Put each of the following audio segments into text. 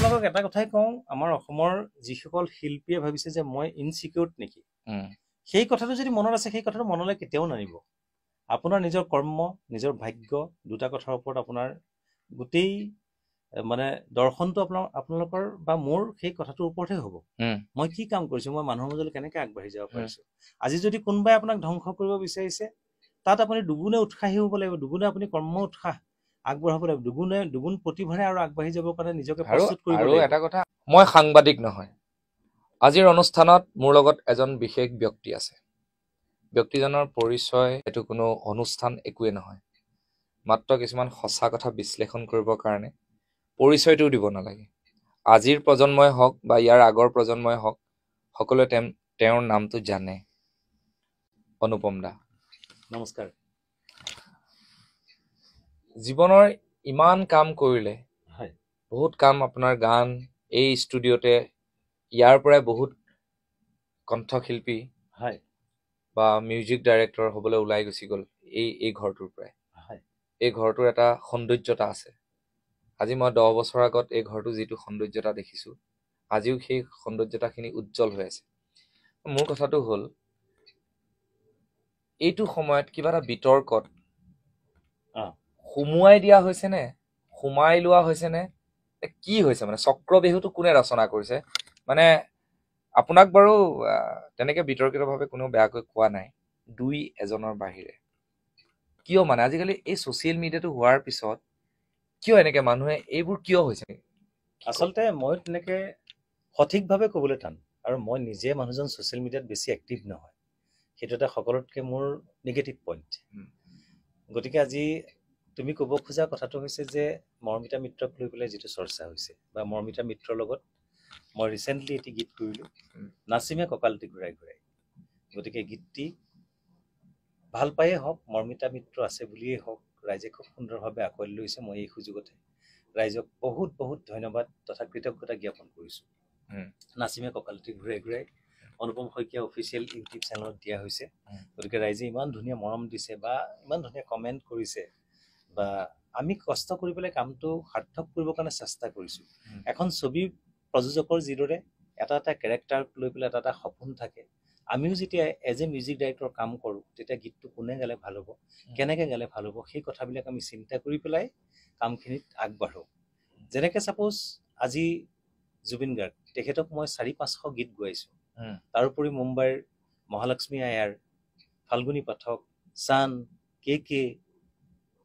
আপোনালোকক এটা কথাই কওঁ, আমাৰ অসমৰ যিসকল শিল্পীয়ে ভাবিছে যে মই ইনচিকিউৰ নেকি, সেই কথাটো যদি মনত আছে সেই কথাটো মনলৈ কেতিয়াও নানিব। আপোনাৰ নিজৰ কৰ্ম, নিজৰ ভাগ্য দুটা কথাৰ ওপৰত আপোনাৰ গোটেই মানে দৰ্শনটো আপোনালোকৰ বা মোৰ সেই কথাটোৰ ওপৰতহে হ'ব। মই কি কাম কৰিছো, মই মানুহৰ মাজলৈ কেনেকে আগবাঢ়ি যাব পাৰিছো। আজি যদি কোনোবাই আপোনাক ধ্বংস কৰিব বিচাৰিছে, তাত আপুনি দুগুণে উৎসাহী হ'ব লাগিব, দুগুণে আপুনি কৰ্ম উৎসাহ আগবঢ়াব লাগিব, দুগুণ প্ৰতিভাৰে আৰু আগবাঢ়ি যাবৰ কাৰণে নিজকে প্ৰস্তুত কৰিব লাগিব। আৰু এটা কথা, মই সাংবাদিক নহয়। আজিৰ অনুষ্ঠানত মোৰ লগত এজন বিশেষ ব্যক্তি আছে। ব্যক্তিজনৰ পৰিচয় এইটো কোনো অনুষ্ঠান একোৱে নহয়, মাত্ৰ কিছুমান সঁচা কথা বিশ্লেষণ কৰিবৰ কাৰণে পৰিচয়টোও দিব নালাগে। আজিৰ প্ৰজন্মই হওক বা ইয়াৰ আগৰ প্ৰজন্মই হওক, সকলোৱে তেওঁৰ নামটো জানে। অনুপম দা, নমস্কাৰ। জীৱনৰ ইমান কাম কৰিলে, হয়, বহুত কাম, আপোনাৰ গান এই ষ্টুডিঅ'তে, ইয়াৰ পৰাই বহুত কণ্ঠশিল্পী হয় বা মিউজিক ডাইৰেক্টৰ হ'বলৈ ওলাই গুচি গ'ল এই ঘৰটোৰ পৰাই। হয়, এই ঘৰটোৰ এটা সৌন্দৰ্যতা আছে। আজি মই 10 বছৰ আগত এই ঘৰটো যিটো সৌন্দৰ্যতা দেখিছো, আজিও সেই সৌন্দৰ্যতাখিনি উজ্জ্বল হৈ আছে। মোৰ কথাটো হ'ল, এইটো সময়ত কিবা এটা বিতৰ্কত সুমুৱাই দিয়া হৈছে নে, সুমাই লোৱা হৈছে নে, কি হৈছে? মানে চক্ৰবেহুটো কোনে ৰচনা কৰিছে? মানে আপোনাক বাৰু তেনেকে বিতৰ্কিতভাৱে কোনো বেয়াকৈ কোৱা নাই, দুই এজনৰ বাহিৰে। কিয় মানে আজিকালি এই ছচিয়েল মিডিয়াটো হোৱাৰ পিছত কিয় এনেকে মানুহে এইবোৰ কিয় হৈছে? আচলতে মই তেনেকে সঠিকভাৱে ক'বলৈ টান, আৰু মই নিজে মানুহজন ছচিয়েল মিডিয়াত বেছি এক্টিভ নহয়, সেইটো এটা সকলোতকৈ মোৰ নিগেটিভ পইণ্ট। গতিকে আজি তুমি ক'ব খোজা কথাটো হৈছে যে মৰমিতা মিত্ৰক লৈ পেলাই যিটো চৰ্চা হৈছে, বা মৰমিতা মিত্ৰৰ লগত মই ৰিচেণ্টলি এটি গীত কৰিলোঁ, নাচিমে কঁকালটি ঘূৰাই ঘূৰাই। গতিকে গীতটি ভাল পায়েই হওক, মৰমিতা মিত্ৰ আছে বুলিয়েই হওক, ৰাইজে খুব সুন্দৰভাৱে আঁকোৱালি লৈছে। মই এই সুযোগতে ৰাইজক বহুত বহুত ধন্যবাদ তথা কৃতজ্ঞতা জ্ঞাপন কৰিছোঁ। নাচিমে কঁকালটি ঘূৰাই ঘূৰাই অনুপম শইকীয়া অফিচিয়েল ইউটিউব চেনেলত দিয়া হৈছে। গতিকে ৰাইজে ইমান ধুনীয়া মৰম দিছে বা ইমান ধুনীয়া কমেণ্ট কৰিছে, বা আমি কষ্ট কৰি পেলাই কামটো সাৰ্থক কৰিবৰ কাৰণে চেষ্টা কৰিছোঁ। এখন ছবি প্ৰযোজকৰ যিদৰে এটা এটা কেৰেক্টাৰক লৈ পেলাই এটা এটা সপোন থাকে, আমিও যেতিয়া এজ এ মিউজিক ডাইৰেক্টৰ কাম কৰোঁ, তেতিয়া গীতটো কোনে গালে ভাল হ'ব, কেনেকৈ গালে ভাল হ'ব, সেই কথাবিলাক আমি চিন্তা কৰি পেলাই কামখিনিত আগবাঢ়োঁ। যেনেকৈ ছাপ'জ আজি জুবিন গাৰ্গ, তেখেতক মই 400-500 গীত গোৱাইছোঁ। তাৰোপৰি মুম্বাইৰ মহালক্ষ্মী আয়াৰ, ফাল্গুনী পাঠক, চান, কে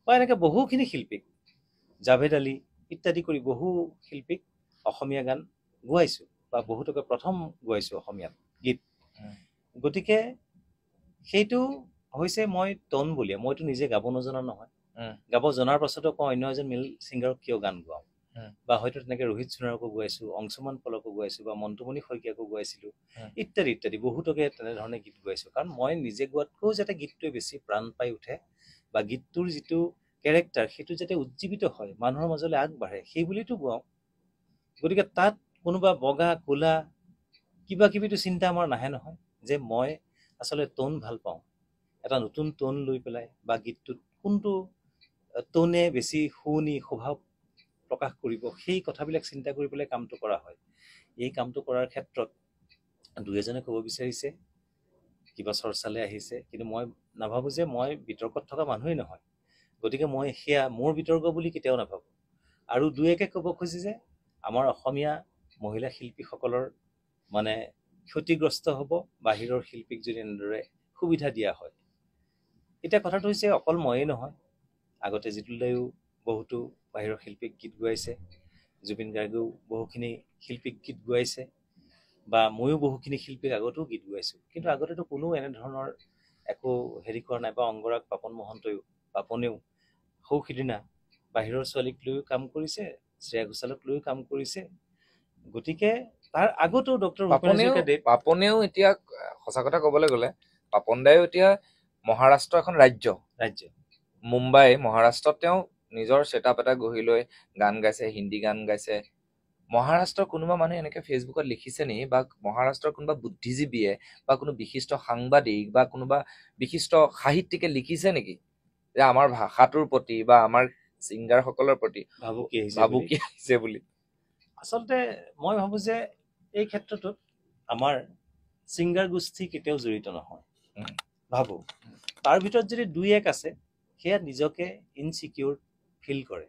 বা এনেকৈ বহুখিনি শিল্পীক, জাভেদ আলী ইত্যাদি কৰি বহু শিল্পীক অসমীয়া গান গোৱাইছোঁ, বা বহুতকে প্ৰথম গোৱাইছোঁ অসমীয়াত গীত। গতিকে সেইটো হৈছে মই টন বুলিয়ে, মইতো নিজে গাব নজনা নহয়, গাব জনাৰ পাছতো কওঁ অন্য এজন মেল ছিংগাৰক কিয় গান গোৱাওঁ, বা হয়তো তেনেকৈ ৰোহিত সোণাৰকো গোৱাইছোঁ, অংশুমান পলকো গোৱাইছোঁ, বা মন্টুমণি শইকীয়াকো গোৱাইছিলোঁ, ইত্যাদি ইত্যাদি বহুতকে তেনেধৰণে গীত গোৱাইছোঁ। কাৰণ মই নিজে গোৱাতকৈও যাতে গীতটোৱে বেছি প্ৰাণ পাই উঠে, বা গীতটোৰ যিটো কেৰেক্টাৰ সেইটো যাতে উজ্জীৱিত হয়, মানুহৰ মাজলৈ আগবাঢ়ে, সেই বুলিতো গোৱাওঁ। গতিকে তাত কোনোবা বগা ক'লা কিবা কিবিটো চিন্তা আমাৰ নাহে নহয়, যে মই আচলতে টোন ভাল পাওঁ, এটা নতুন টোন লৈ পেলাই, বা গীতটোত কোনটো টোনে বেছি শুৱনি স্বভাৱ প্ৰকাশ কৰিব, সেই কথাবিলাক চিন্তা কৰি পেলাই কামটো কৰা হয়। এই কামটো কৰাৰ ক্ষেত্ৰত দুই এজনে ক'ব বিচাৰিছে, কিবা চৰ্চালৈ আহিছে, কিন্তু মই নাভাবোঁ যে মই বিতৰ্কত থকা মানুহেই নহয়। গতিকে মই সেয়া মোৰ বিতৰ্ক বুলি কেতিয়াও নাভাবোঁ। আৰু দুই একে ক'ব খুজি যে আমাৰ অসমীয়া মহিলা শিল্পীসকলৰ মানে ক্ষতিগ্ৰস্ত হ'ব বাহিৰৰ শিল্পীক যদি এনেদৰে সুবিধা দিয়া হয়। এতিয়া কথাটো হৈছে অকল ময়েই নহয়, আগতে জিতুল দাইও বহুতো বাহিৰৰ শিল্পীক গীত গোৱাইছে, জুবিন গাৰ্গেও বহুখিনি শিল্পীক গীত গোৱাইছে, বা ময়ো বহুখিনি শিল্পীক আগতেও গীত গোৱাইছোঁ। কিন্তু আগতেতো কোনো এনেধৰণৰ একো হেৰি কৰা নাই, বা অংগৰাগ পাপন মহন্তইও, পাপনেও সৌ সিদিনা বাহিৰৰ ছোৱালীক লৈও কাম কৰিছে, শ্ৰেয়া ঘোষালক লৈও কাম কৰিছে। গতিকে তাৰ আগতো ডক্টৰ ভূপেন হাজৰিকাদেৱ, পাপনেও এতিয়া সঁচা কথা ক'বলৈ গ'লে, পাপন দাইও এতিয়া মহাৰাষ্ট্ৰ এখন ৰাজ্য, মুম্বাই মহাৰাষ্ট্ৰত তেওঁ নিজৰ ছেটআপ এটা গঢ়ি লৈ গান গাইছে, হিন্দী গান গাইছে। মহাৰাষ্ট্ৰৰ কোনোবা মানুহে এনেকে ফেচবুকত লিখিছে নি, বা মহাৰাষ্ট্ৰৰ কোনোবা বুদ্ধিজীৱীয়ে বা কোনো বিশিষ্ট সাংবাদিক বা কোনোবা বিশিষ্ট সাহিত্যিকে লিখিছে নেকি যে আমাৰ ভাষাটোৰ প্ৰতি বা আমাৰ ছিংগাৰসকলৰ প্ৰতি ভাবুকি আহিছে বুলি? আচলতে মই ভাবোঁ যে এই ক্ষেত্ৰটোত আমাৰ ছিংগাৰ গোষ্ঠী কেতিয়াও জড়িত নহয় ভাবোঁ। তাৰ ভিতৰত যদি 2-1 আছে সেয়া নিজকে ইনচিকিউৰ ফিল কৰে,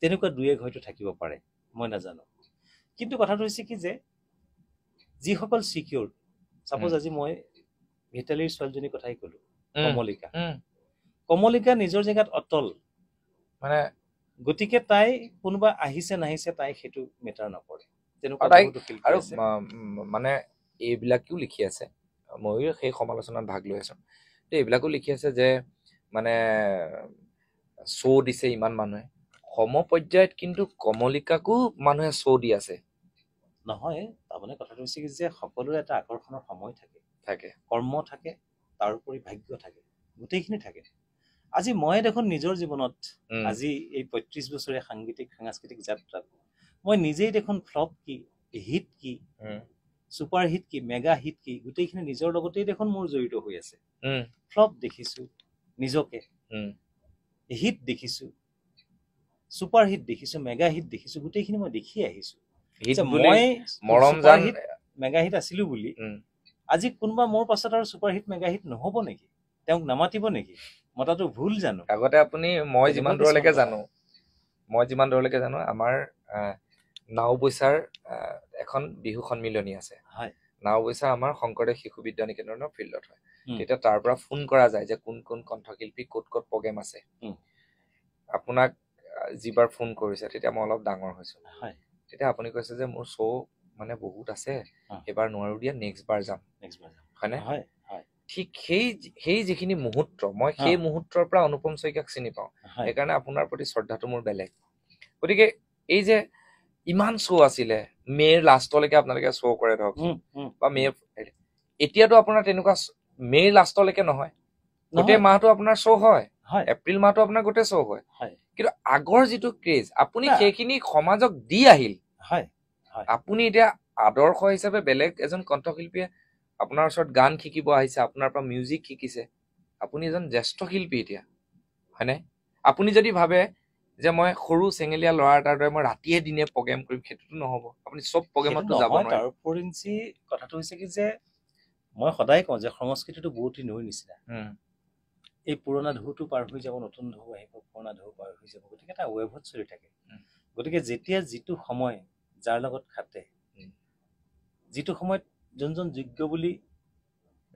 তেনেকুৱা 2-1 হয়তো থাকিব পাৰে, মই নাজানো। কিন্তু কথাটো হৈছে কি যে যিসকল চিকিউৰ, ছাপ'জ আজি মই ভিতালীৰ ছোৱালীজনীৰ কথাই ক'লোঁ, কমলিকা নিজৰ জেগাত অটল, মানে গতিকে তাই কোনোবা আহিছে নাহিছে তাই সেইটো মেটাৰ নকৰে, তেনেকুৱা বহুতো শিল্পী আৰু আছে। মানে এইবিলাকেও লিখি আছে, ময়ো সেই সমালোচনাত ভাগ লৈ আছো, এইবিলাকো লিখি আছে যে মানে শ্ব' দিছে ইমান মানুহে, সমপৰ্যায়ত কিন্তু কমলিকাকো মানুহে শ্ব' দি আছে। নহয়, তাৰমানে কথাটো হৈছে কি যে সকলোৰে এটা আকৰ্ষণৰ সময় থাকে, থাকে কৰ্ম থাকে, তাৰোপৰি ভাগ্য থাকে, গোটেইখিনি থাকে। আজি মই দেখোন নিজৰ জীৱনত আজি এই 35 বছৰীয়া সাংস্কৃতিক যাত্ৰাত মই নিজেই দেখোন ফ্লপ কি, হিট কি, ছুপাৰ হিট কি, মেগা হিট কি, গোটেইখিনি নিজৰ লগতেই দেখোন মোৰ জড়িত হৈ আছে। ফ্লপ দেখিছো নিজকে, হিট দেখিছো, ছুপাৰ হিট দেখিছো, মেগা হিট দেখিছো, গোটেইখিনি মই দেখি আহিছো। মই ছুপাৰ হিট মেগা হিট আছিলো বুলি আজি কোনোবা মোৰ পাছত আৰু ছুপাৰ হিট মেগা হিট নহ'ব নেকি? তেওঁক নামাতিব নেকি? মতাটো ভুল জানো? আগতে আপুনি মই যিমান দূৰলৈকে জানো আমাৰ নাওবৈচাৰ এখন বিহু সন্মিলনী আছে, নাওবৈচা আমাৰ শংকৰদেৱ শিশু বিদ্যা নিকেতনৰ ফিল্ডত হয়। তেতিয়া তাৰ পৰা ফোন কৰা যায় যে কোন কোন কণ্ঠশিল্পী ক'ত ক'ত প্ৰগ্ৰেম আছে। আপোনাক যিবাৰ ফোন কৰিছে তেতিয়া মই অলপ ডাঙৰ হৈছো, তেতিয়া আপুনি কৈছে যে মোৰ শ্ব' মানে বহুত আছে, এইবাৰ নোৱাৰো দিয়া, নেক্সট বাৰ যাম, হয়নে? ঠিক সেই যিখিনি মুহূৰ্ত, মই সেই মুহূৰ্তৰ পৰা অনুপম শইকীয়াক চিনি পাওঁ, সেইকাৰণে আপোনাৰ প্ৰতি শ্ৰদ্ধাটো মোৰ বেলেগ। গতিকে এই যে ইমান শ্ব' আছিলে, মে'ৰ লাষ্টলৈকে আপোনালোকে শ্ব' কৰে ধৰকচোন, বা এতিয়াতো আপোনাৰ তেনেকুৱা মে'ৰ লাষ্টলৈকে নহয়, গোটেই মাহটো আপোনাৰ শ্ব' হয়, এপ্ৰিল মাহটো আপোনাৰ গোটেই শ্ব' হয়। কিন্তু আগৰ যিটো ক্ৰেজ, আপুনি সেইখিনি সমাজক দি আহিল। আপুনি এতিয়া আদৰ্শ হিচাপে বেলেগ এজন কণ্ঠশিল্পীয়ে আপোনাৰ ওচৰত গান শিকিব আহিছে, আপোনাৰ পৰা মিউজিক শিকিছে, আপুনি এজন জ্যেষ্ঠ শিল্পী এতিয়া, হয়নে? আপুনি যদি ভাবে যে মই সৰু চেঙেলীয়া ল'ৰা এটাৰ দৰে মই ৰাতিয়ে দিনে প্ৰগ্ৰেম কৰিম, সেইটোতো নহ'ব। আপুনি চব প্ৰগ্ৰেমতো যাব নোৱাৰে। তাৰোপৰি কথাটো হৈছে কি যে মই সদায় কওঁ যে সংস্কৃতিটো বহুত নৈৰ নিচিনা, এই পুৰণা ঢৌটো পাৰ হৈ যাব, নতুন ঢৌ আহিব, পুৰণা ঢৌ পাৰ হৈ যাব, গতিকে এটা ৱেভত চলি থাকে। গতিকে যেতিয়া যিটো সময় যাৰ লগত খাটে, যিটো সময়ত যোনজন যোগ্য বুলি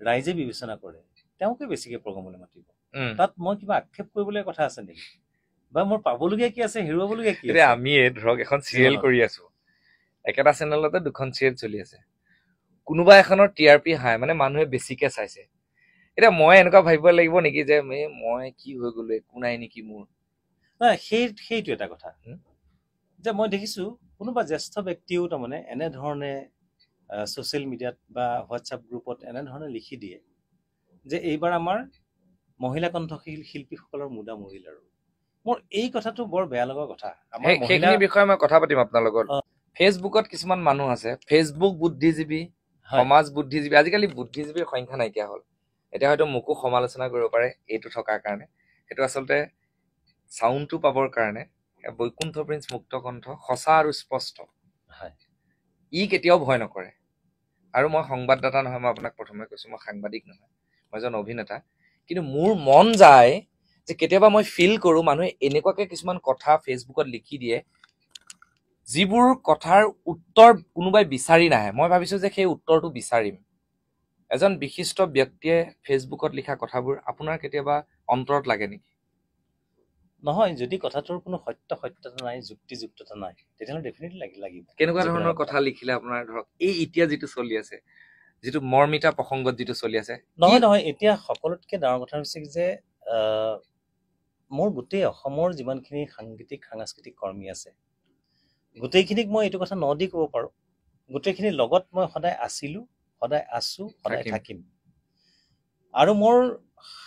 ৰাইজে বিবেচনা কৰে, তেওঁকে বেছিকে প্ৰগ্ৰামলৈ মাতিব। তাত মই কিবা আক্ষেপ কৰিবলৈ কথা আছে নেকি? বা মোৰ পাবলগীয়া কি আছে, হেৰুৱাবলগীয়া কি আছে? আমি ধৰক এখন চিৰিয়েল কৰি আছো, একেটা চেনেলতে দুখন চিৰিয়েল চলি আছে, কোনোবা এখনৰ TRP হাই, মানে মানুহে বেছিকে চাইছে। এতিয়া মই এনেকুৱা ভাবিব লাগিব নেকি যে মই কি হৈ গলো, একো নাই নেকি মোৰ? সেইটো এটা কথা যে মই দেখিছো কোনোবা জ্যেষ্ঠ ব্যক্তিও তাৰমানে এনেধৰণে ছ'চিয়েল মিডিয়াত বা হোৱাটছআপ গ্ৰুপত এনেধৰণে লিখি দিয়ে যে এইবাৰ আমাৰ মহিলা কণ্ঠশিল্পীসকলৰ মুদা মৰিল। আৰু মোৰ এই কথাটো বৰ বেয়া লগা কথা। সেইখিনি বিষয়ে মই কথা পাতিম আপোনাৰ লগত। ফেচবুকত কিছুমান মানুহ আছে, ফেচবুক বুদ্ধিজীৱী, সমাজ বুদ্ধিজীৱী, আজিকালি বুদ্ধিজীৱীৰ সংখ্যা নাইকিয়া হ'ল। এতিয়া হয়তো মোকো সমালোচনা কৰিব পাৰে এইটো থকাৰ কাৰণে, সেইটো আচলতে চাউণ্ডটো পাবৰ কাৰণে। বৈকুণ্ঠ প্ৰিন্স মুক্ত কণ্ঠ সঁচা আৰু স্পষ্ট, ই কেতিয়াও ভয় নকৰে। আৰু মই সংবাদদাতা নহয়, মই আপোনাক প্ৰথমে কৈছো, মই সাংবাদিক নহয়, মই এজন অভিনেতা। কিন্তু মোৰ মন যায় যে কেতিয়াবা মই ফিল কৰো মানুহে এনেকুৱাকে কিছুমান কথা ফেচবুকত লিখি দিয়ে, যিবোৰ কথাৰ উত্তৰ কোনোবাই বিচাৰি নাহে। মই ভাবিছো যে সেই উত্তৰটো বিচাৰিম। এজন বিশিষ্ট ব্যক্তিয়ে ফেচবুকত লিখা কথাবোৰ আপোনাৰ কেতিয়াবা অন্তৰত লাগে নেকি? নহয়, যদি কথাটোৰ কোনো সত্যতা নাই, যুক্তিযুক্ততা নাই, তেতিয়াহ'লে ডেফিনেটলি লাগিব। কেনেকুৱা ধৰণৰ কথা লিখিলে আপোনাৰ ধৰক এই এতিয়া যিটো চলি আছে, যিটো মৰ্মিতা প্ৰসংগত যিটো চলি আছে? নহয়, এতিয়া সকলোতকে ডাঙৰ কথা হৈছে যে মোৰ গোটেই অসমৰ যিমানখিনি সাংস্কৃতিক কৰ্মী আছে, গোটেইখিনিক মই এইটো কথা দি ক'ব পাৰো, গোটেইখিনিৰ লগত মই সদায় আছিলো, সদায় আছো, সদায় থাকিম। আৰু মোৰ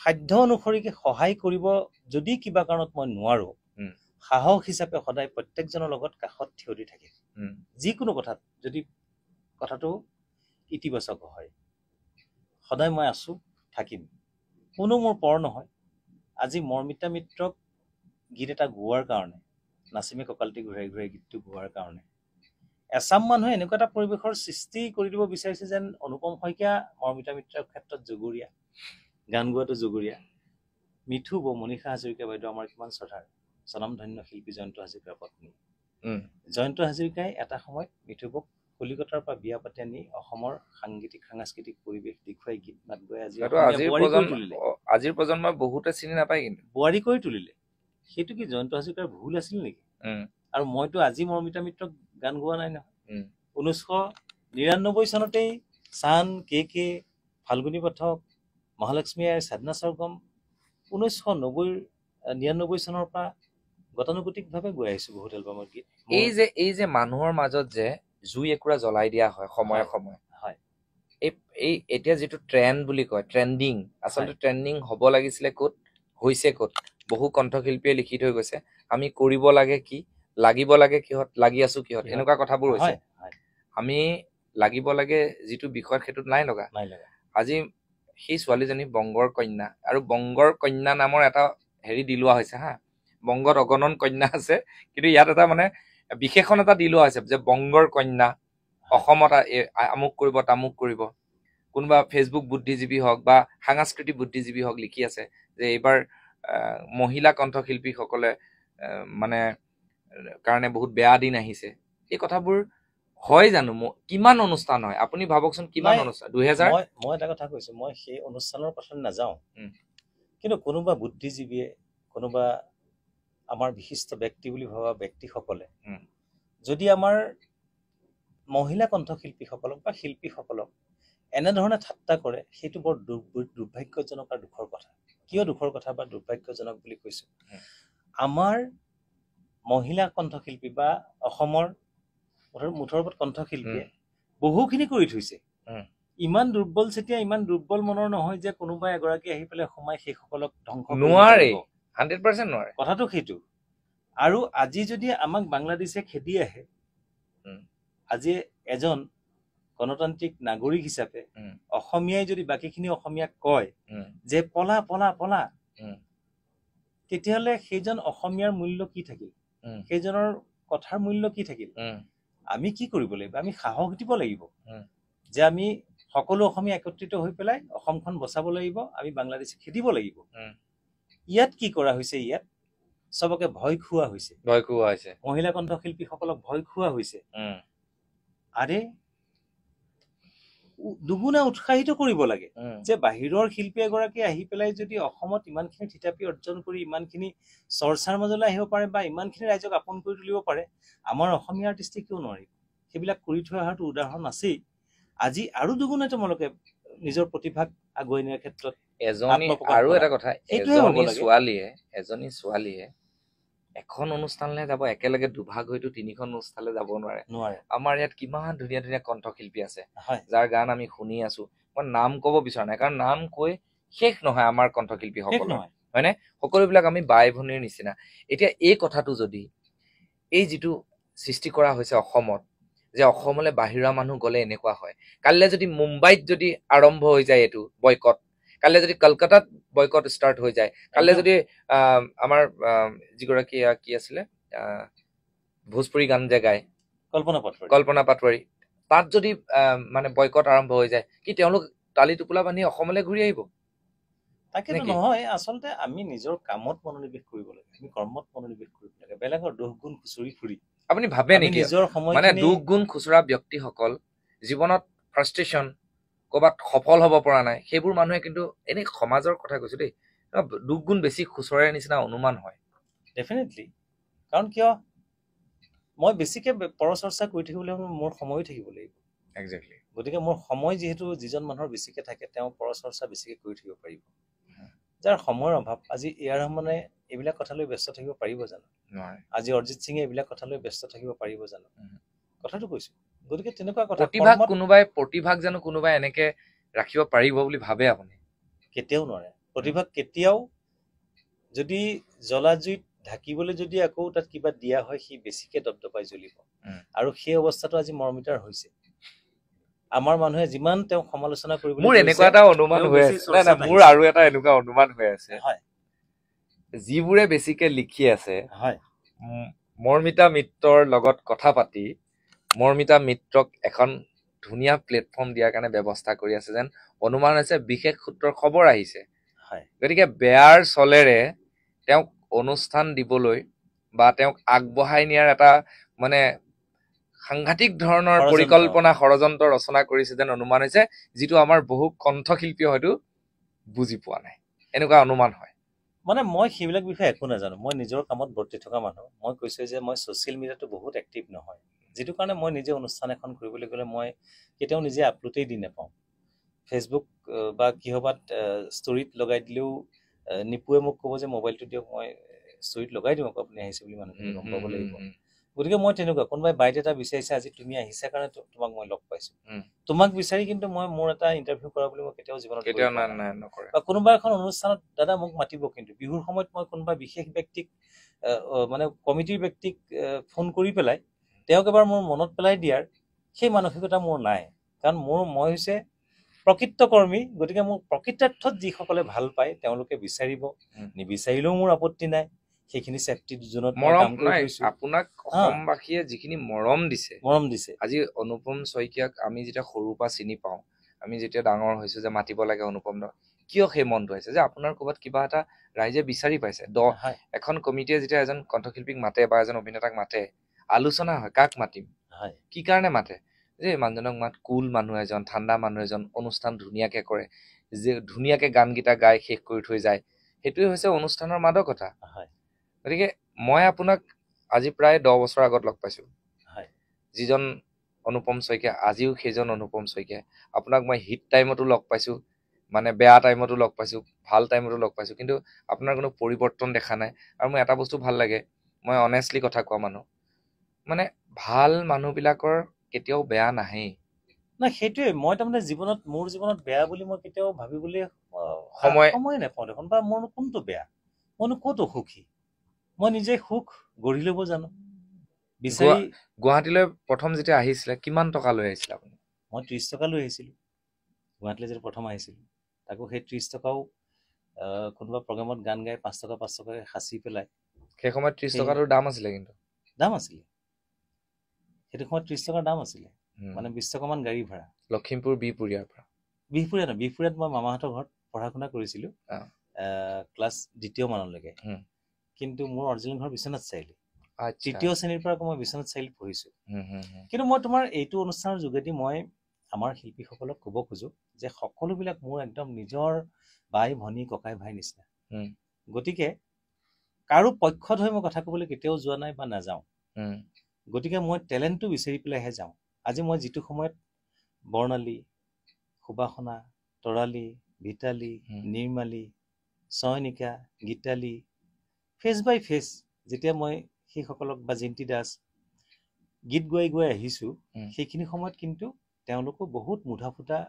সাধ্য অনুসৰি সহায় কৰিব যদি কিবা কাৰণত মই নোৱাৰো, সাহস হিচাপে সদায় প্ৰত্যেকজনৰ লগত কাষত থিয় দি থাকিম। যিকোনো কথাত যদি কথাটো ইতিবাচক হয়, সদায় মই আছো, থাকিম, কোনো মোৰ পৰ নহয়। আজি মৰ্মিতা মিত্ৰক গীত এটা গোৱাৰ কাৰণে, নাচিমে কঁকালটি ঘূৰাই ঘূৰাই গীতটো গোৱাৰ কাৰণে এছাম মানুহে এনেকুৱা এটা পৰিৱেশৰ সৃষ্টি কৰি দিব বিচাৰিছে যেন অনুপম শইকীয়া মৰমিতা মিত্ৰৰ ক্ষেত্ৰত জগৰীয়া, গান গোৱাটো জগৰীয়া, মিঠু বৌ মনীষা হাজৰিকা বাইদেউ আমাৰ কিমান শ্ৰদ্ধাৰ স্বনামধন্য শিল্পী জয়ন্ত হাজৰিকাৰ পত্নী। জয়ন্ত হাজৰিকাই এটা সময়ত মিঠু বৌক কলিকতাৰ পৰা বিয়া পাতি আনি অসমৰ সাংস্কৃতিক পৰিৱেশ দেখুৱাই গীত মাত গাই আজিৰ প্ৰজন্মই বহুতে চিনি নাপায়, কিন্তু বোৱাৰী কৰি তুলিলে। সেইটো কি জয়ন্ত হাজৰিকাৰ ভুল আছিল নেকি? আৰু মইতো আজি মৰমিতা মিত্ৰক গান গোৱা নাই নহয়। 1999 চনতেই চান কে ফাল্গুনী পাঠক, মহালক্ষ্মী আইৰ সাধনা স্বৰ্গম 1999 চনৰ পৰা গতানুগতিকভাৱে গৈ আহিছো বহুত এলবামৰ গীত। এই যে মানুহৰ মাজত যে জুই একুৰা জ্বলাই দিয়া হয় সময়ে সময়ে, এই এতিয়া যিটো ট্ৰেণ্ড বুলি কয়, ট্ৰেণ্ডিং, আচলতে ট্ৰেণ্ডিং হ'ব লাগিছিলে ক'ত, হৈছে ক'ত? বহু কণ্ঠশিল্পীয়ে লিখি থৈ গৈছে, আমি কৰিব লাগে কি, লাগিব লাগে কিহত, লাগি আছো কিহত, এনেকুৱা কথাবোৰ হৈছে। আমি লাগিব লাগে যিটো বিষয়ত, সেইটোত নাই লগা। আজি সেই ছোৱালীজনী বংগৰ কন্যা, আৰু বংগৰ কন্যা নামৰ এটা হেৰি দি লোৱা হৈছে হা। বংগত অগণন কন্যা আছে, কিন্তু ইয়াত এটা মানে বিশেষণ এটা দি লোৱা হৈছে যে বংগৰ কন্যা, অসমত আমুক কৰিব তামুক কৰিব। কোনোবা ফেচবুক বুদ্ধিজীৱী হওক বা সাংস্কৃতিক বুদ্ধিজীৱী হওক লিখি আছে যে এইবাৰ মহিলা কণ্ঠশিল্পীসকলে মানে কাৰণে বহুত বেয়া দিন আহিছে। এই কথাবোৰ হয় জানো? কিমান অনুষ্ঠান হয় আপুনি ভাবকচোন, কিমান অনুষ্ঠান? 2000 মই এটা কথা কৈছো, মই সেই অনুষ্ঠানৰ কথা নাযাওঁ, কিন্তু কোনোবা বুদ্ধিজীৱীয়ে, কোনোবা আমাৰ বিশিষ্ট ব্যক্তি বুলি ভবা ব্যক্তিসকলে যদি আমাৰ মহিলা কণ্ঠশিল্পীসকলক বা শিল্পীসকলক এনেধৰণে ঠাট্টা কৰে, সেইটো বৰ দুৰ্ভাগ্যজনক আৰু দুখৰ কথা। কিয় দুখৰ কথা বা দুৰ্ভাগ্যজনক বুলি কৈছো? আমাৰ মহিলা কণ্ঠশিল্পী বা অসমৰ মুঠৰ ওপৰত কণ্ঠশিল্পীয়ে বহুখিনি কৰি থৈছে। ইমান দুৰ্বল যেতিয়া, ইমান দুৰ্বল মনৰ নহয় যে কোনোবা এগৰাকী আহি পেলাই সোমাই সেইসকলক ধ্বংস নোৱাৰে, 100% নোৱাৰে। কথাটো সেইটো। আৰু আজি যদি আমাক বাংলাদেশে খেদি আহে, আজি এজন গণতান্ত্ৰিক নাগৰিক হিচাপে অসমীয়াই যদি বাকীখিনি অসমীয়াক কয় যে পলা পলা পলা, তেতিয়াহ'লে সেইজন অসমীয়াৰ মূল্য কি থাকিল? সেইজনৰ কথাৰ মূল্য কি থাকিল? আমি কি কৰিব লাগিব? আমি সাহস দিব লাগিব যে আমি সকলো অসমীয়া একত্ৰিত হৈ পেলাই অসমখন বচাব লাগিব, আমি বাংলাদেশে খেদিব লাগিব। ইয়াত কি কৰা হৈছে? ইয়াত চবকে ভয় খুওৱা হৈছে, মহিলা কণ্ঠশিল্পীসকলক ভয় খুওৱা হৈছে। আৰে দুগুণে উৎসাহিত কৰিব লাগে যে বাহিৰৰ শিল্পী এগৰাকী আহি পেলাই যদি অসমত ইমানখিনি থিতাপি অৰ্জন কৰি ইমানখিনি চৰ্চাৰ মাজলৈ আহিব পাৰে বা ইমানখিনি ৰাইজক আপন কৰি তুলিব পাৰে, আমাৰ অসমীয়া আৰ্টিষ্টে কিয় নোৱাৰিব? সেইবিলাক কৰি থৈ অহাটো উদাহৰণ আছেই। আজি আৰু দুগুণে তোমালোকে নিজৰ প্ৰতিভাক আগুৱাই নিয়াৰ ক্ষেত্ৰত আৰু এটা কথা, এজনী ছোৱালীয়ে এখন অনুষ্ঠানলৈ যাব, একেলগে দুভাগ হয়তো 3খন অনুষ্ঠানলৈ যাব নোৱাৰে। আমাৰ ইয়াত কিমান ধুনীয়া ধুনীয়া কণ্ঠশিল্পী আছে যাৰ গান আমি শুনি আছো। মই নাম কব বিচৰা নাই, কাৰণ নাম কৈ শেষ নহয় আমাৰ কণ্ঠশিল্পীসকল, হয়নে? সকলোবিলাক আমি বাই ভনীৰ নিচিনা। এতিয়া এই কথাটো যদি, এই যিটো সৃষ্টি কৰা হৈছে অসমত, যে অসমলৈ বাহিৰা মানুহ গলে এনেকুৱা হয়, কাইলৈ যদি মুম্বাইত যদি আৰম্ভ হৈ যায় এইটো বয়কট, কাইলৈ যদি কলকাতাত বয়কট ষ্টাৰ্ট হৈ যায়, কাইলৈ যদি আমাৰ যিগৰাকী কি আছিলে ভোজপুৰী গান যে গায় কল্পনা পাটোৱাৰী, তাত যদি মানে বয়কট আৰম্ভ হৈ যায়, কি তেওঁলোক তালি টোপোলা বান্ধি অসমলৈ ঘূৰি আহিব? তাকেতো নহয়। আচলতে আমি নিজৰ কামত মনোনিৱেশ কৰিব লাগে, আমি কৰ্মত মনোনিৱেশ কৰিব লাগে। বেলেগৰ দুখ গুণ খুচৰি ফুৰি আপুনি ভাবে নেকি মানে দুখ গুণ খুচৰা ব্যক্তিসকল জীৱনত ফ্ৰাষ্ট্ৰেশ্যন, ক'ৰবাত সফল হ'ব পৰা নাই, সেইবোৰ মানুহে কিন্তু এনেই সমাজৰ কথা কৈছো দেই, দুখ গুণ বেছি খুচৰাৰ নিচিনা অনুমান হয়। ডেফিনেটলি। কাৰণ কিয়, মই বেছিকে পৰচৰ্চা কৰি থাকিবলৈ মোৰ সময়ো থাকিব লাগিব। একজেক্টলি। গতিকে মোৰ সময় যিহেতু যিজন মানুহৰ বেছিকে থাকে, তেওঁ পৰচৰ্চা বেছিকে কৰি থাকিব পাৰিব। যাৰ সময়ৰ অভাৱ, আজি এ আৰ ৰহমানে এইবিলাক কথালৈ ব্যস্ত থাকিব পাৰিব জানো? আজি অৰিজিত সিঙে এইবিলাক কথালৈ ব্যস্ত থাকিব পাৰিব জানো? কথাটো কৈছো। গতিকে তেনেকুৱা কথা, প্ৰতিভাক জানো কোনোবাই এনেকে ৰাখিব পাৰিব বুলি ভাবে আপুনি? কেতিয়াও নোৱাৰে। প্ৰতিভাক কেতিয়াও যদি জ্বলা জুইত ঢাকিবলৈ যদি আকৌ তাত কিবা দিয়া হয়, সি বেছিকে দপদপাই জ্বলিব। আৰু সেই অৱস্থাটো আজি মৰমিতাৰ হৈছে। আমাৰ মানুহে যিমান তেওঁক সমালোচনা কৰিবলৈ, মোৰ এনেকুৱা এটা অনুমান হৈ আছে, মোৰ আৰু এটা এনেকুৱা অনুমান হৈ আছে, যিবোৰে বেছিকে লিখি আছে মৰমিতা মিত্ৰৰ লগত কথা পাতি মৰ্মিতা মিত্ৰক এখন ধুনীয়া প্লেটফৰ্ম দিয়াৰ কাৰণে ব্যৱস্থা কৰি আছে যেন অনুমান হৈছে, বিশেষ সূত্ৰৰ খবৰ আহিছে। হয় গতিকে বেয়াৰ চলেৰে তেওঁক অনুষ্ঠান দিবলৈ বা তেওঁক আগবঢ়াই নিয়াৰ এটা মানে সাংঘাতিক ধৰণৰ পৰিকল্পনা ষড়যন্ত্ৰ ৰচনা কৰিছে যেন অনুমান হৈছে, যিটো আমাৰ বহু কণ্ঠশিল্পীয়ে হয়তো বুজি পোৱা নাই, এনেকুৱা অনুমান হয়। মানে মই সেইবিলাক বিষয়ে একো নাজানো, মই নিজৰ কামত বৰ্তি থকা মানুহ। মই কৈছোঁ যে মই ছ'চিয়েল মিডিয়াটো বহুত এক্টিভ নহয়, যিটো কাৰণে মই নিজে অনুষ্ঠান এখন কৰিবলৈ গ'লে মই কেতিয়াও নিজে আপলোডেই দি নাপাওঁ। ফেচবুক বা কিহবাত ষ্টৰিত লগাই দিলেও নিপুৱে মোক ক'ব যে মোবাইলটো দিয়ক, মই ষ্টৰিত লগাই দিওঁ, আপুনি আহিছে বুলি মানুহখিনি গম পাব লাগিব। গতিকে মই তেনেকুৱা, কোনোবাই বাইট এটা বিচাৰিছে, আজি তুমি আহিছা কাৰণে তোমাক মই লগ পাইছোঁ, তোমাক বিচাৰি কিন্তু মই মোৰ এটা ইণ্টাৰভিউ কৰা বুলি মই কেতিয়াও জীৱনত নকৰে। বা কোনোবা এখন অনুষ্ঠানত দাদা মোক মাতিব, কিন্তু বিহুৰ সময়ত মই কোনোবা বিশেষ ব্যক্তিক মানে কমিটিৰ ব্যক্তিক ফোন কৰি পেলাই তেওঁক এবাৰ মোৰ মনত পেলাই দিয়াৰ সেই মানসিকতা মোৰ নাই। কাৰণ মই হৈছে প্ৰকৃত কৰ্মী, গতিকে মোৰ প্ৰকৃতাৰ্থত যিসকলে ভাল পায় তেওঁলোকে বিচাৰিব, নিবিচাৰিলেও মোৰ আপত্তি নাই। সেইখিনি চেফটি জোনত মই কাম কৰি গৈছোঁ। আপোনাক অসমবাসীয়ে যিখিনি মৰম দিছে, আজি অনুপম শইকীয়াক আমি যেতিয়া সৰুৰ পৰা চিনি পাওঁ, আমি যেতিয়া ডাঙৰ হৈছো যে মাতিব লাগে অনুপম দা, কিয় সেই মনটো আহিছে যে আপোনাৰ ক'ৰবাত কিবা এটা ৰাইজে বিচাৰি পাইছে। এখন কমিটিয়ে যেতিয়া এজন কণ্ঠশিল্পীক মাতে বা এজন অভিনেতাক মাতে, আলোচনা হয় কাক মাতিম, কি কাৰণে মাতে, যে মানুহজনক মাত, কুল মানুহ এজন, ঠাণ্ডা মানুহ এজন, অনুষ্ঠান ধুনীয়াকে কৰে, যে ধুনীয়াকে গানকেইটা গাই শেষ কৰি থৈ যায়, সেইটোৱে হৈছে অনুষ্ঠানৰ মাদকতা। গতিকে মই আপোনাক আজি প্ৰায় 10 বছৰ আগত লগ পাইছোঁ, যিজন অনুপম শইকীয়া আজিও সেইজন অনুপম শইকীয়া। আপোনাক মই হিট টাইমতো লগ পাইছোঁ, মানে বেয়া টাইমতো লগ পাইছোঁ, ভাল টাইমতো লগ পাইছোঁ, কিন্তু আপোনাৰ কোনো পৰিৱৰ্তন দেখা নাই। আৰু মোৰ এটা বস্তু ভাল লাগে, মই অনেষ্টলি কথা কোৱা মানুহ, মানে ভাল মানুহবিলাকৰ কেতিয়াও বেয়া নাহেই। নাই সেইটোৱে, মই তাৰমানে মোৰ জীৱনত বেয়া বুলি মই কেতিয়াও ভাবিবলৈ সময় নাপাওঁ দেখোন। বা মোৰনো কোনটো বেয়া, মইনো ক'ত অসুখী, মই নিজে সুখ গঢ়ি ল'ব জানো। গুৱাহাটীলৈ প্ৰথম যেতিয়া আহিছিলে কিমান টকা লৈ আহিছিলে আপুনি? মই 30 টকা লৈ আহিছিলোঁ গুৱাহাটীলৈ যেতিয়া প্ৰথম আহিছিলোঁ। তাকো সেই 30 টকাও কোনোবা প্ৰগ্ৰামত গান গাই 5 টকাকৈ সাঁচি পেলাই। সেই সময়ত 30 টকাটোৰ দাম আছিলে, কিন্তু দাম আছিলে সেইটো সময়ত 30 টকাৰ দাম আছিলে, মানে 20 টকামান গাড়ী ভাড়া। লখিমপুৰ বিহপুৰীয়াৰ পৰা। বিহপুৰীয়াত মই মামাহঁতৰ ঘৰত পঢ়া শুনা কৰিছিলোঁ ক্লাছ 2য় মানলৈকে। কিন্তু মোৰ অৰিজিনেল ঘৰ বিশ্বনাথ চাৰিআলি। 3য় শ্ৰেণীৰ পৰা মই বিশ্বনাথ চাৰিআলিত পঢ়িছোঁ। কিন্তু মই তোমাৰ এইটো অনুষ্ঠানৰ যোগেদি মই আমাৰ শিল্পীসকলক ক'ব খোজো যে সকলোবিলাক মোৰ একদম নিজৰ বাই ভনী ককাই ভাই নিচিনা। গতিকে কাৰো পক্ষত হৈ মই কথা ক'বলৈ কেতিয়াও যোৱা নাই বা নাযাওঁ। গতিকে মই টেলেণ্টটো বিচাৰি পেলাইহে যাওঁ। আজি মই যিটো সময়ত বৰ্ণালী, সুবাসনা, তৰালী, ভিতালী, নিৰ্মালী, চয়নিকা, গীতালী, ফেচ বাই ফেচ যেতিয়া মই সেইসকলক বা জিন্তি দাস গীত গোৱাই আহিছোঁ, সেইখিনি সময়ত কিন্তু তেওঁলোকো বহুত মুধা ফুটা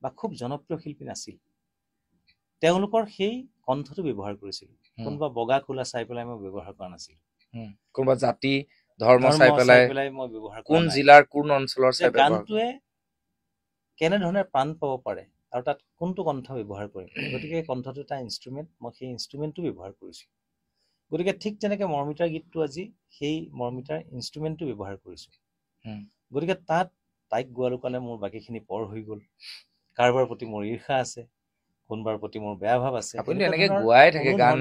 বা খুব জনপ্ৰিয় শিল্পী নাছিল। তেওঁলোকৰ সেই কণ্ঠটো ব্যৱহাৰ কৰিছিলোঁ। কোনোবা বগা কোলা চাই পেলাই মই ব্যৱহাৰ কৰা নাছিলোঁ। কোনোবা জাতি ধৰ্ম চাই পেলাই মই ব্যৱহাৰ কোন জিলাৰ কোন অঞ্চলৰ চাই গানটোৱে কেনেধৰণে প্ৰাণ পাব পাৰে আৰু তাত কোনটো কণ্ঠ ব্যৱহাৰ কৰিম। গতিকে কণ্ঠটো এটা ইনষ্ট্ৰুমেণ্ট, মই সেই ইনষ্ট্ৰুমেণ্টটো ব্যৱহাৰ কৰিছোঁ। গতিকে ঠিক তেনেকৈ মৰ্মিতাৰ গীতটো আজি সেই মৰ্মিতাৰ ইনষ্ট্ৰুমেণ্টটো ব্যৱহাৰ কৰিছোঁ। গতিকে তাইক গোৱালো কাৰণে মোৰ বাকীখিনি পৰ হৈ গ'ল। কাৰোবাৰ প্ৰতি মোৰ ঈৰ্ষা আছে, কোনোবাৰ প্ৰতি মোৰ বেয়া ভাৱ আছে। আপুনি এনেকে গোৱাই থাকে গান,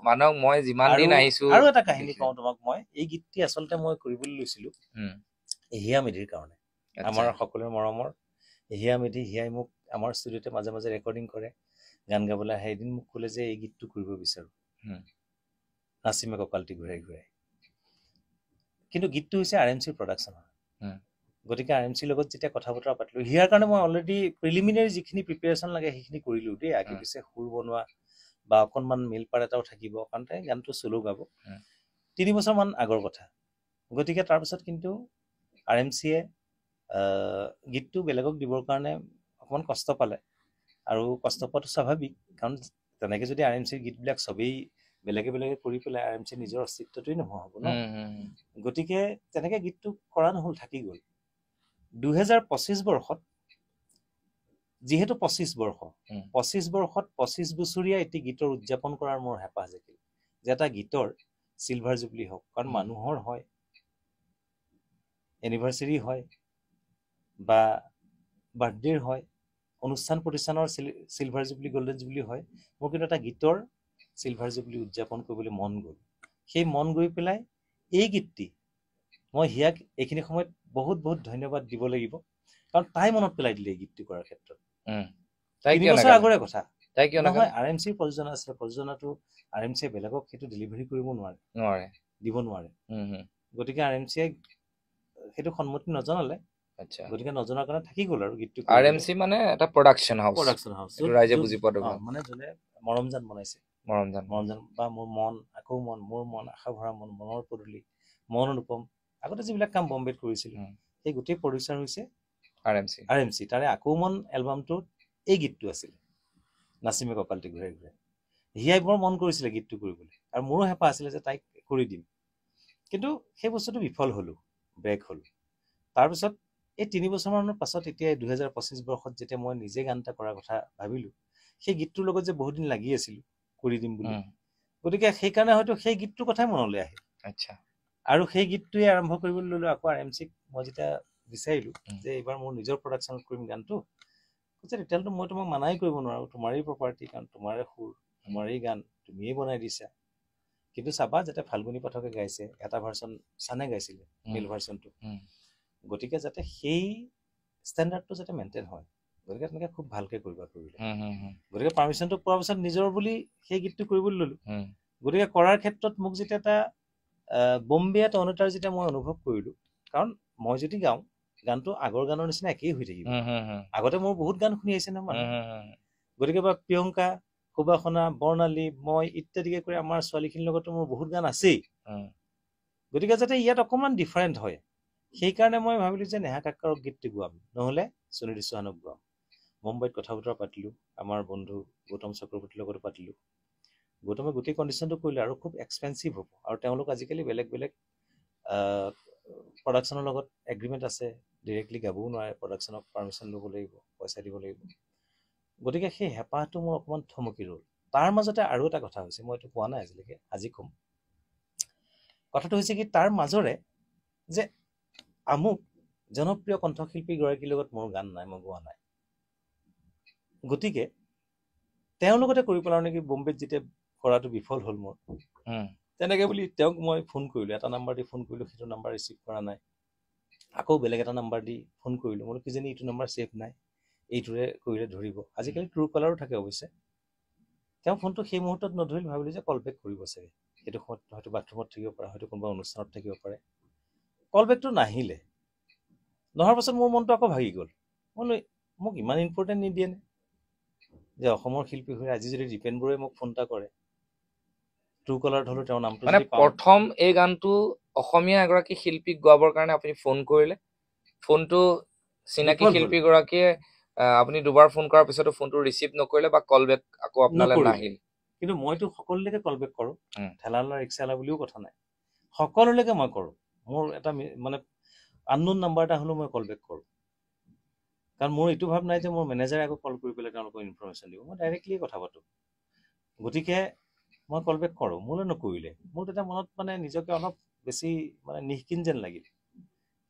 মানুহক মই যিমান দিন আহিছোঁ। আৰু এটা কাহিনী কওঁ তোমাক, মই এই গীতটি আচলতে মই কৰিবলৈ লৈছিলোঁ হিয়া মেধিৰ কাৰণে। আমাৰ সকলোৰে মৰমৰ হিয়া মেধি। হিয়াই মোক আমাৰ ষ্টুডিঅ'তে মাজে মাজে ৰেকৰ্ডিং কৰে, গান গাবলৈ আহে। এদিন মোক ক'লে যে এই গীতটো কৰিব বিচাৰোঁ, নাচিমে কঁকালটি ঘূৰাই ঘূৰাই। কিন্তু গীতটো হৈছে RMCৰ প্ৰডাকশ্যন হয়। গতিকে RMCৰ লগত যেতিয়া কথা বতৰা পাতিলোঁ, হিয়াৰ কাৰণে মই অলৰেডি প্ৰিলিমিনাৰী যিখিনি প্ৰিপেৰেশ্যন লাগে সেইখিনি কৰিলোঁ দেই। আগে পিছে সুৰ বনোৱা বা অকণমান মিলপাৰ এটাও থাকিব, কাৰণ তাই গানটো চলো গাব। 3 বছৰমান আগৰ কথা। গতিকে তাৰপিছত কিন্তু RMCয়ে গীতটো বেলেগক দিবৰ কাৰণে অকণমান কষ্ট পালে, আৰু কষ্ট পোৱাটো স্বাভাৱিক। কাৰণ তেনেকৈ যদি RMCৰ গীতবিলাক চবেই বেলেগে কৰি পেলাই RMCৰ নিজৰ অস্তিত্বটোৱেই নোহোৱা হ'ব ন। গতিকে তেনেকৈ গীতটো কৰা নহ'ল, থাকি গ'ল। 2025 বৰ্ষত, যিহেতু 25 বৰ্ষত 25 বছৰীয়া এটি গীতৰ উদযাপন কৰাৰ মোৰ হেঁপাহ জাগিল, যে এটা গীতৰ চিলভাৰ জুবলি হওক। কাৰণ মানুহৰ হয়, এনিভাৰ্চাৰী হয় বা বাৰ্থডেৰ হয়, অনুষ্ঠান প্ৰতিষ্ঠানৰ চিলভাৰ জুবলি গল্ডেন জুবলি হয়, মোৰ কিন্তু এটা গীতৰ চিলভাৰ জুবলি উদযাপন কৰিবলৈ মন গ'ল। সেই মন গৈ পেলাই এই গীতটি মই হিয়াক এইখিনি সময়ত বহুত বহুত ধন্যবাদ দিব লাগিব, কাৰণ তাই মনত পেলাই দিলে এই গীতটি কৰাৰ ক্ষেত্ৰত। 3 বছৰ আগৰে কথা নহয়, RMCৰ প্ৰযোজনা আছিলে, প্ৰযোজনাটো RMCয়ে বেলেগক সেইটো ডেলিভাৰী কৰিব নোৱাৰে, দিব নোৱাৰে। গতিকে RMCয়ে সেইটো সন্মতি নজনালে, গতিকে নজনাৰ কাৰণে থাকি গ'ল আৰু গীতটো। RMC মানে এটা প্ৰডাকশ্যন হাউচ, ৰাইজে বুজি পোৱাটো ভাল। মানে যোনে মৰমজান বনাইছে, মৰমজান বা মোৰ মন, আকৌ মন, মোৰ মন, আশা ভৰা মন, মনৰ পদূলি, মন অনুপম, আগতে যিবিলাক কাম বম্বেত কৰিছিলো, সেই গোটেই প্ৰডিউচাৰ হৈছে RMC। তাৰে আকৌ মন এলবামটোত এই গীতটো আছিলে, নাচিমে কপালটি ঘূৰাই ঘূৰাই। হিয়াই বৰ মন কৰিছিলে গীতটো কৰিবলৈ, আৰু মোৰো হেঁপাহ আছিলে যে তাইক কৰি দিম, কিন্তু সেই বস্তুটো বিফল হ'লো, ব্ৰেক হ'ল। তাৰপিছত এই 3 বছৰমানৰ পাছত এতিয়া 2025 বৰ্ষত যেতিয়া মই নিজে গান এটা কৰাৰ কথা ভাবিলো, সেই গীতটোৰ লগত যে বহুত দিন লাগি আছিলো কৰি দিম বুলি, গতিকে সেইকাৰণে হয়তো সেই গীতটোৰ কথাই মনলৈ আহিল। আৰু সেই গীতটোৱে আৰম্ভ কৰিবলৈ ল'লো। আকৌ RMCক মই যেতিয়া বিচাৰিলো যে এইবাৰ মোৰ নিজৰ প্ৰডাকশ্যনত কৰিম গানটো, কৈছে তেতিয়াহ'লেতো মই তোমাক মানাই কৰিব নোৱাৰো, তোমাৰেই প্ৰপাৰ্টি, কাৰণ তোমাৰে সুৰ, তোমাৰেই গান, তুমিয়ে বনাই দিছা। কিন্তু চাবা, যাতে ফাল্গুনী পাঠকে গাইছে, এটা ভাৰ্চন চানে গাইছিলে, মেল ভাৰ্চনটো, গতিকে যাতে সেই ষ্টেণ্ডাৰ্ডটো যাতে মেইনটেইন হয়, গতিকে তেনেকৈ খুব ভালকৈ কৰিবা কৰিলে। গতিকে পাৰ্মিশ্যনটো পোৱাৰ পিছত নিজৰ বুলি সেই গীতটো কৰিবলৈ ল'লো। গতিকে কৰাৰ ক্ষেত্ৰত মোক যেতিয়া এটা বম্বে তনুতাৰ যেতিয়া মই অনুভৱ কৰিলো, কাৰণ মই যদি গাওঁ গানটো আগৰ গানৰ নিচিনা একেই হৈ থাকিব। আগতে মোৰ বহুত গান শুনি আহিছে নহয় মানুহ, গতিকে বা প্ৰিয়ংকা, সুবাসনা, বৰ্ণালী, মই ইত্যাদিকে কৰি আমাৰ ছোৱালীখিনিৰ লগতো মোৰ বহুত গান আছেই। গতিকে যাতে ইয়াত অকণমান ডিফাৰেণ্ট হয়, সেইকাৰণে মই ভাবিলো যে নেহা কাক্কাৰৰ গীতটো গোৱাম, নহ'লে সুনিধি চৌহানক গোৱাম। মুম্বাইত কথা বতৰা পাতিলো, আমাৰ বন্ধু গৌতম চক্ৰৱৰ্তীৰ লগত পাতিলো। গৌতমে গোটেই কণ্ডিশ্যনটো কৰিলে, আৰু খুব এক্সপেঞ্চিভ হ'ব, আৰু তেওঁলোক আজিকালি বেলেগ বেলেগ প্ৰডাকশ্যনৰ লগত এগ্ৰিমেণ্ট আছে, ডিৰেক্টলি গাবও নোৱাৰে, প্ৰডাকশ্যনক পাৰ্মিশ্যন ল'ব লাগিব, পইচা দিব লাগিব। গতিকে সেই হেঁপাহটো মোৰ অকণমান থমকি ৰ'ল। তাৰ মাজতে আৰু এটা কথা হৈছে, মই এইটো কোৱা নাই আজিলৈকে, আজি ক'ম। কথাটো হৈছে কি, তাৰ মাজৰে যে আমুক জনপ্ৰিয় কণ্ঠশিল্পীগৰাকীৰ লগত মোৰ গান নাই, মই গোৱা নাই, গতিকে তেওঁৰ লগতে কৰি পেলাও নেকি বম্বেত যেতিয়া কৰাটো বিফল হ'ল মোৰ। তেনেকৈ বুলি তেওঁক মই ফোন কৰিলোঁ, এটা নাম্বাৰ দি ফোন কৰিলোঁ, সেইটো নাম্বাৰ ৰিচিভ কৰা নাই। আকৌ বেলেগ এটা নাম্বাৰ দি ফোন কৰিলোঁ, মই কিজানি এইটো নাম্বাৰ ছেভ নাই, এইটোৰে কৰিলে ধৰিব। আজিকালি ট্ৰু কলাৰো থাকে অৱশ্যে। তেওঁ ফোনটো সেই মুহূৰ্তত নধৰিল, ভাবিলোঁ যে কল বেক কৰিব চাগে, সেইটো সময়ত হয়তো বাথৰুমত থাকিব পাৰে, হয়তো কোনোবা অনুষ্ঠানত থাকিব পাৰে। কল বেকটো নাহিলে, নহাৰ পাছত মোৰ মনটো আকৌ ভাগি গ'ল। মই বোলো মোক ইমান ইম্পৰ্টেণ্ট নিদিয়ে নে, যে অসমৰ শিল্পী হৈ আজি যদি দীপেন বৰুৱাই মোক ফোন এটা কৰে, ট্ৰু কলাৰত হ'লেও তেওঁৰ নামটো মানে প্ৰথম এই গানটো অসমীয়া এগৰাকী শিল্পীক গোৱাবৰ কাৰণে আপুনি ফোন কৰিলে, ফোনটো চিনাকি শিল্পীগৰাকীয়ে আপুনি দুবাৰ ফোন কৰাৰ পিছতো ফোনটো ৰিচিভ নকৰিলে বা কল বেক আকৌ আপোনালৈ নাহিল। কিন্তু মইতো সকলোলৈকে কল বেক কৰোঁ, ঠেলালা ৰিক্সালা বুলিও কথা নাই, সকলোলৈকে মই কৰোঁ। মোৰ এটা মানে আননোন নাম্বাৰ এটা হ'লেও মই কল বেক কৰোঁ, কাৰণ মোৰ এইটো ভাৱ নাই যে মোৰ মেনেজাৰে আকৌ কল কৰি পেলাই তেওঁলোকক ইনফৰমেশ্যন দিব, মই ডাইৰেক্টলিয়ে কথা পাতোঁ। গতিকে মই কল বেক কৰোঁ, মোলৈ নকৰিলে মোৰ তেতিয়া মনত মানে নিজকে অলপ বেছি মানে নিষ্কিন যেন লাগিল।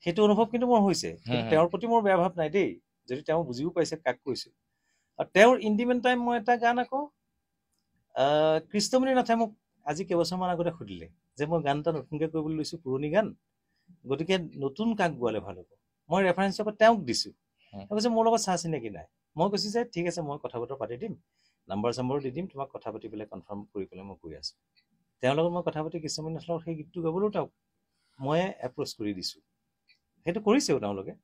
সেইটো অনুভৱ কিন্তু মোৰ হৈছে, কিন্তু তেওঁৰ প্ৰতি মোৰ বেয়া ভাৱ নাই দেই, যদি তেওঁ বুজিও পাইছে কাক কৈছোঁ। আৰু তেওঁৰ ইণ্ডিমেন টাইম মই এটা গান আকৌ কৃষ্ণমণি নাথে মোক আজি কেইবছৰমান আগতে সুধিলে যে মই গান এটা নতুনকৈ কৰিবলৈ লৈছোঁ, পুৰণি গান, গতিকে নতুন কাক গোৱালে ভাল হ'ব। মই ৰেফাৰেঞ্চ হিচাপে তেওঁক দিছোঁ। তেওঁ কৈছে মোৰ লগত চাহ চিনাকি নাই। মই কৈছোঁ যে ঠিক আছে, মই কথা বতৰা পাতি দিম, নাম্বাৰ চাম্বাৰো দি দিম, তোমাক কথা পাতি পেলাই কনফাৰ্ম কৰি পেলাই মই কৈ আছোঁ। তেওঁৰ লগত মই কথা পাতি কৃষ্ণমণি নাথৰ সেই গীতটো গাবলৈও তেওঁক মই এপ্ৰ'চ কৰি দিছোঁ, সেইটো কৰিছেও তেওঁলোকে।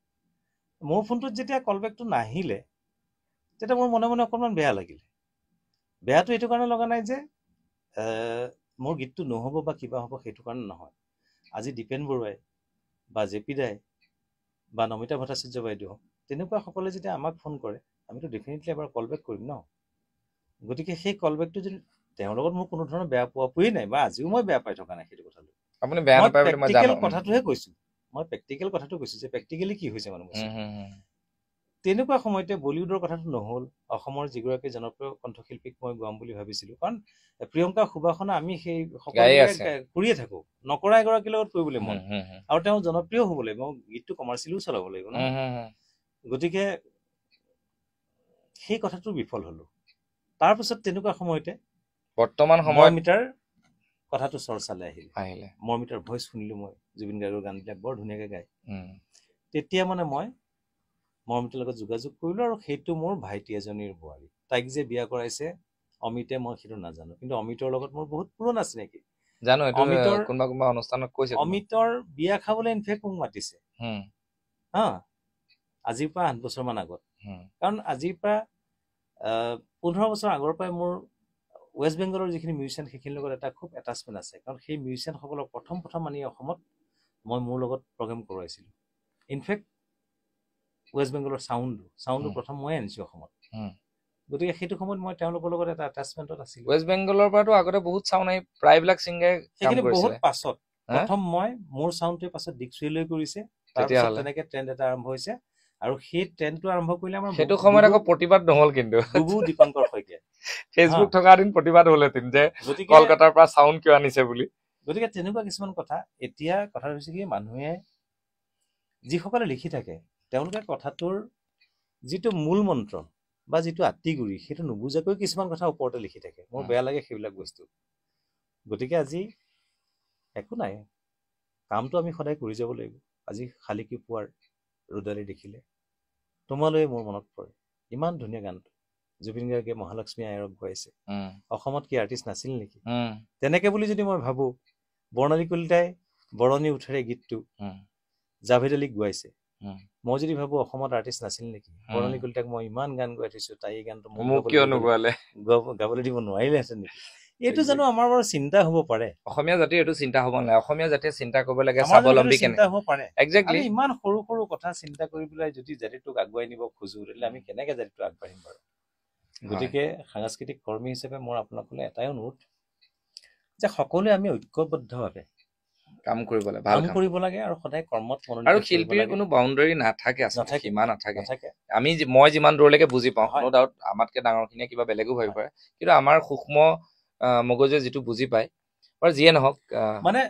মোৰ ফোনটোত যেতিয়া কলবেকটো নাহিলে, তেতিয়া মোৰ মনে মনে অকণমান বেয়া লাগিলে। বেয়াটো এইটো কাৰণে লগা নাই যে মোৰ গীতটো নহ'ব বা কিবা হ'ব, সেইটো কাৰণে নহয়। আজি দীপেন বৰুৱাই বা জেপি দাই বা নমিতা ভট্টাচাৰ্য বাইদেউ, তেনেকুৱা সকলে যেতিয়া আমাক ফোন কৰে, আমিতো ডেফিনেটলি এবাৰ কল বেক কৰিম ন। গতিকে সেই কল বেকটো যদি তেওঁৰ লগত মোৰ কোনো ধৰণৰ বেয়া পোৱা পুৰি নাই, বা আজিও মই বেয়া পাই থকা নাই সেইটো কথালৈ। আপুনি বেয়া নাপায় বুলি মই জানো। কথাটোহে কৈছোঁ, মই প্ৰেক্টিকেল কথাটো কৈছোঁ যে প্ৰেক্টিকেলি কি হৈছে মানুহ। তেনেকুৱা সময়তে বলিউডৰ কথাটো নহ'ল, অসমৰ যিগৰাকী জনপ্ৰিয় কণ্ঠশিল্পীক মই গোৱাম বুলি ভাবিছিলোঁ, কাৰণ প্ৰিয়ংকা সুবাসনা আমি সেই গায়ে সকলোকে আছে। কৰিয়ে থাকোঁ, নকৰা এগৰাকীৰ লগত কৰিবলৈ মন, হুম, হুম, হুম। আৰু তেওঁ জনপ্ৰিয় হ'ব লাগিব, গীতটো কমাৰ্চিয়েলিও চলাব লাগিব ন। হুম, হুম, হুম। গতিকে সেই কথাটো বিফল হ'লো। তাৰপিছত তেনেকুৱা সময়তে বৰ্তমান সময়ত মৰমিতাৰ কথাটো চৰ্চালৈ আহিলে মৰমিতাৰ ভইচ শুনিলোঁ মই, জুবিন গাৰ্গৰ গানবিলাক বৰ ধুনীয়াকৈ গায়। উম, তেতিয়া মানে মই মৰমিতাৰ লগত যোগাযোগ কৰিলোঁ, আৰু সেইটো মোৰ ভাইটি এজনীৰ বোৱাৰী। তাইক যে বিয়া কৰাইছে অমিতে, মই সেইটো নাজানো, কিন্তু অমিতৰ লগত মোৰ বহুত পুৰণা চিনাকি। জানো এইটো অমিতৰ কোনোবা অনুষ্ঠানত কৈছে কোনোবা। অমিতৰ বিয়া খাবলৈ ইনফেক্ট মোক মাতিছে হুম, হা, আজিৰ পৰা 8 বছৰমান আগত। হুম, কাৰণ আজিৰ পৰা 15 বছৰ আগৰ পৰাই মোৰ ৱেষ্ট বেংগলৰ যিখিনি মিউজিচিয়ান সেইখিনিৰ লগত এটা খুব এটাচমেণ্ট আছে, কাৰণ সেই মিউজিচিয়ানসকলক প্ৰথম আনি অসমত মই মোৰ লগত প্ৰগ্ৰেম কৰোৱাইছিলোঁ। ইনফেক্ট ৱেষ্ট বেংগলৰ চাউণ্ডো প্ৰথম মই আনিছোঁ অসমত। হুম। গতিকে সেইটো সময়ত মই তেওঁলোকৰ লগত এটা এটাচমেণ্টত আছিলোঁ। ৱেষ্ট বেংগলৰ পৰাতো আগতে বহুত চাউণ্ড আহি প্ৰায়বিলাক ছিংগাৰে কাম সেইখিনি বহুত কৰিছিলে। পাছত, প্ৰথম মোৰ চাউণ্ডটোৱে পাছত দীক্ষিলৈ কৰিছে, তাৰপিছত তেতিয়াহ'লে তেনেকে ট্ৰেণ্ড এটা আৰম্ভ হৈছে, আৰু সেই ট্ৰেণ্ডটো আৰম্ভ কৰিলে আমাৰ সেইটো সময়ত আকৌ প্ৰতিবাদ নহ'ল কিন্তু। বুবু দীপংকৰ শইকীয়া। ফেচবুক থকা দিন প্ৰতিবাদ হ'লহেঁতেন যে গতিকে কলকাতাৰ পৰা চাউণ্ড কিয় আনিছে বুলি। গতিকে তেনেকুৱা কিছুমান কথা। এতিয়া কথাটো হৈছে কি, মানুহে যিসকলে লিখি থাকে তেওঁলোকে কথাটোৰ যিটো মূল মন্ত্ৰ বা যিটো আত্মিগুৰি সেইটো নুবুজাকৈ কিছুমান কথা ওপৰতে লিখি থাকে। মোৰ বেয়া লাগে সেইবিলাক বস্তু। গতিকে আজি একো নাই, কামটো আমি সদায় কৰি যাব লাগিব। আজি শালিকি পুৱাৰ ৰ'দালি দেখিলে তোমালৈ মোৰ মনত পৰে, ইমান ধুনীয়া গানটো জুবিন গাৰ্গে মহালক্ষ্মী আয়ৰক গাইছে। অসমত কি আৰ্টিষ্ট নাছিল নেকি? তেনেকে বুলি যদি মই ভাবো, বৰ্ণালী কলিতাই বৰণী উঠেৰে গীতটো জাভেদ আলীক গোৱাইছে, মই যদি ভাবো অসমত আৰ্টিষ্ট নাছিল নেকি? বৰ্ণালী কলিতাক মই ইমান গান গাই থৈছো, তাই এই গানটো মোক কিয় নোগোৱালে, গাবলৈ দিব নোৱাৰিলেহেঁতেন নেকি? এইটো জানো আমাৰ বাৰু চিন্তা হ'ব পাৰে? অসমীয়া জাতিৰ এইটো চিন্তা হ'ব নালাগে। অসমীয়া জাতিয়ে চিন্তা কৰিব লাগে আমাৰ স্বাৱলম্বী কেনে। চিন্তা হ'ব পাৰে? একজেক্টলি আমি ইমান সৰু সৰু কথা চিন্তা কৰি পেলাই যদি জাতিটোক আগুৱাই নিব খোজো, তেতিয়াহ'লে আমি কেনেকে জাতিটো আগবাঢ়িম বাৰু? গতিকে সাংস্কৃতিক কৰ্মী হিচাপে মোৰ আপোনালোকলৈ এটাই অনুৰোধ যে সকলোৱে আমি ঐক্যবদ্ধভাৱে কাম কৰিব লাগে, কাম কৰিব লাগে, আৰু সদায় কৰ্মত মনোনিৱেশ আৰু কৰিব শিল্পীৰ লাগে। কোনো বাউণ্ডাৰী নাথাকে, আচলতে নাথাকে, সীমা নাথাকে। নাথাকে। মই যিমান দূৰলৈকে বুজি পাওঁ, হয়। নো ডাউট আমাতকে ডাঙৰখিনিয়ে কিবা বেলেগো ভাবিব পাৰে, কিন্তু আমাৰ সূক্ষ্ম মগজুৱে যিটো বুজি পায়, বাৰু যিয়ে নহওক মানে